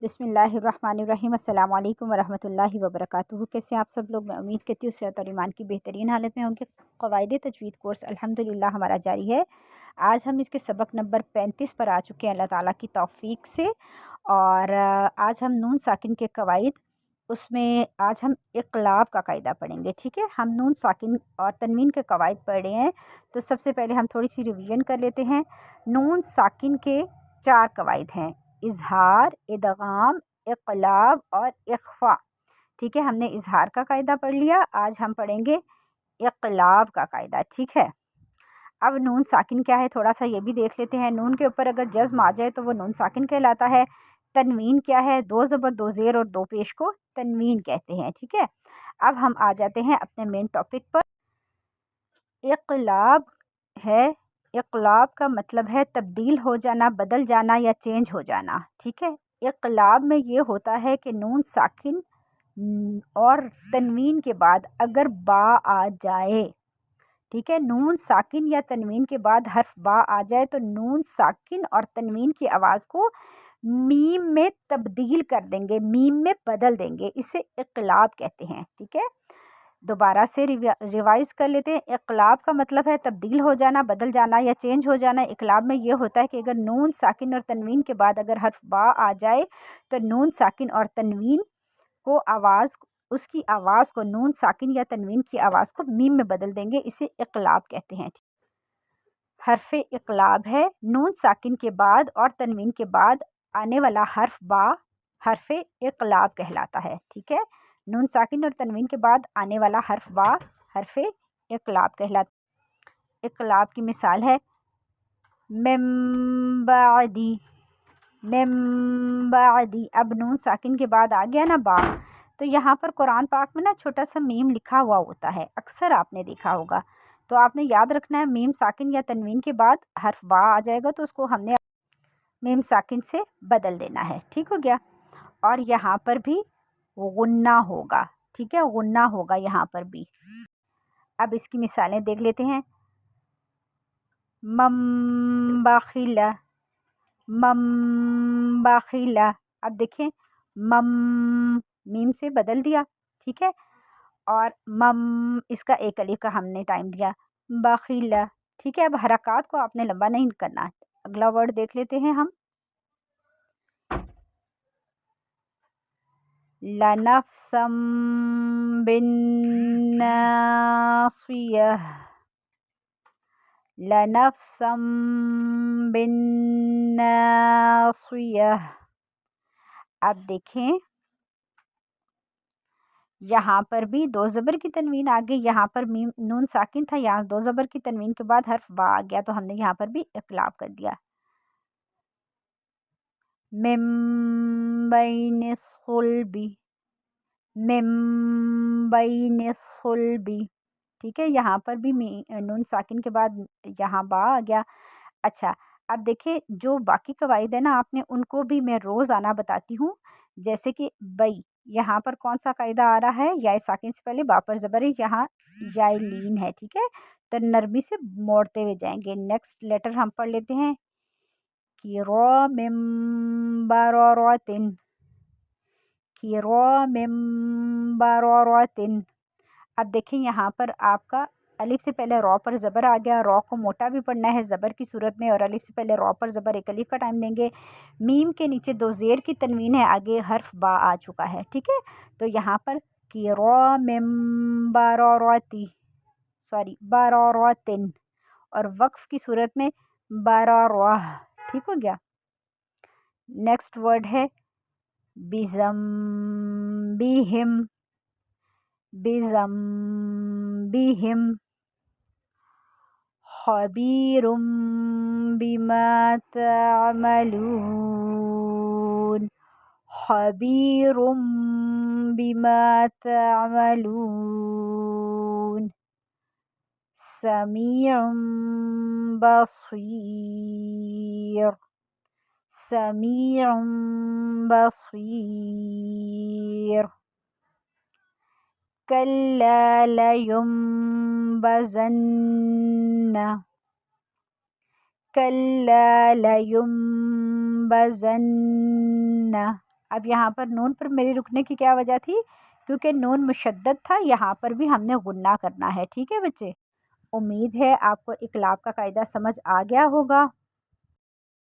बिस्मिल्लाहिर्रहमानिर्रहीम। अस्सलाम वालेकुम वरहमतुल्लाहि वबरकातुहू। कैसे आप सब लोग? मैं उम्मीद करती हूँ सेहत और ईमान की बेहतरीन हालत में होंगे। क़वाइद तजवीद कोर्स अल्हम्दुलिल्लाह हमारा जारी है। आज हम इसके सबक नंबर 35 पर आ चुके हैं अल्लाह ताला की तौफ़ीक से। और आज हम नून साकिन के क़वाइद, उसमें आज हम इक़लाब का कायदा पढ़ेंगे। ठीक है, हम नून साकिन और तनवीन के क़वाइद पढ़ रहे हैं, तो सबसे पहले हम थोड़ी सी रिवीजन कर लेते हैं। नून साकिन के 4 क़वाइद हैं: इज़हार, इदगाम, इक़लाब और इख़फ़ा। ठीक है, हमने इज़हार का कायदा पढ़ लिया। आज हम पढ़ेंगे इक़लाब का कायदा। ठीक है, अब नून साकिन क्या है थोड़ा सा ये भी देख लेते हैं। नून के ऊपर अगर जज़्म आ जाए तो वो नून साकिन कहलाता है। तनवीन क्या है? 2 ज़बर, 2 ज़ेर और 2 पेश को तनवीन कहते हैं। ठीक है, अब हम आ जाते हैं अपने मेन टॉपिक पर। इक़लाब है, इक़लाब का मतलब है तब्दील हो जाना, बदल जाना या चेंज हो जाना। ठीक है, इक़लाब में ये होता है कि नून साकिन और तनवीन के बाद अगर बा आ जाए, ठीक है, नून साकिन या तनवीन के बाद हर्फ बा आ जाए तो नून साकिन और तनवीन की आवाज़ को मीम में तब्दील कर देंगे, मीम में बदल देंगे। इसे इक़लाब कहते हैं। ठीक है, दोबारा से रिवाइज़ कर लेते हैं। इक़लाब का मतलब है तब्दील हो जाना, बदल जाना या चेंज हो जाना। इक़लाब में ये होता है कि अगर नून साकिन और तनवीन के बाद अगर हर्फ बा आ जाए तो नून साकिन और तनवीन को उसकी आवाज़ को नून साकिन या तनवीन की आवाज़ को मीम में बदल देंगे। इसे इक़लाब कहते हैं। हर्फ इक़लाब है नून साकिन के बाद और तनवीन के बाद आने वाला हर्फ बा हर्फ इक़लाब कहलाता है। ठीक है, नून साकिन और तनवीन के बाद आने वाला हर्फ बा हर्फ इक़लाब कहलाता। इक़लाब की मिसाल है मिन बादी, मिन बादी। अब नून साकिन के बाद आ गया ना बा, तो यहाँ पर कुरान पाक में ना छोटा सा मीम लिखा हुआ होता है, अक्सर आपने देखा होगा। तो आपने याद रखना है, मीम साकिन या तनवीन के बाद हर्फ बा आ जाएगा तो उसको हमने मीम साकिन से बदल देना है। ठीक हो गया। और यहाँ पर भी गुन्ना होगा। ठीक है, गुन्ना होगा यहाँ पर भी। अब इसकी मिसालें देख लेते हैं। मम बाखिला, मम बाखिला। अब देखें, मम मीम से बदल दिया। ठीक है, और मम इसका एक अलीफ का हमने टाइम दिया, बाखिला। ठीक है, अब हरकत को आपने लंबा नहीं करना। अगला वर्ड देख लेते हैं हम। लनफ्सम बिन्नासियह, लनफ्सम बिन्नासियह। अब देखें, यहाँ पर भी 2 ज़बर की तनवीन आ गई। यहाँ पर मीम नून साकिन था, यहाँ 2 ज़बर की तनवीन के बाद हर्फ बा आ गया, तो हमने यहाँ पर भी इक़लाब कर दिया। मिन बैनि सुल्बी, मिन बैनि सुल्बी। ठीक है, यहाँ पर भी नून साकिन के बाद यहाँ बा आ गया। अच्छा, अब देखिए, जो बाकी कवायद है ना, आपने उनको भी मैं रोज़ाना बताती हूँ। जैसे कि बई, यहाँ पर कौन सा कायदा आ रहा है? या साकिन से पहले बा पर ज़बर है, यहाँ या लीन है। ठीक है, तो नरमी से मोड़ते हुए जाएंगे। नेक्स्ट लेटर हम पढ़ लेते हैं। किरामिम बरारातिन, किरामिम बरारातिन। अब देखें, यहाँ पर आपका अलिफ से पहले रॉ पर ज़बर आ गया। रॉ को मोटा भी पढ़ना है ज़बर की सूरत में, और अलिफ से पहले रॉ पर ज़बर एक अलिफ का टाइम देंगे। मीम के नीचे 2 ज़ेर की तनवीन है, आगे हर्फ बा आ चुका है। ठीक है, तो यहाँ पर किरामिम बराराती, सॉरी बरारातिन, और वक्फ की सूरत में बराराह। ठीक हो गया। नेक्स्ट वर्ड है बिज़म्बिहिम, बिज़म्बिहिम। खबीरुम बिमा तअमलून, खबीरुम बिमा तअमलून। समीउम बसीर, समीउम बसीर। कल्ला लयुम्बज़न्ना, कल्ला लयुम्बज़न्ना। اب یہاں پر نون پر میری رکنے کی کیا وجہ تھی؟ کیونکہ نون مشدد تھا، یہاں پر بھی ہم نے غنہ کرنا ہے۔ ٹھیک ہے بچے، امید ہے آپ کو اقلاب کا قاعدہ سمجھ آ گیا ہوگا۔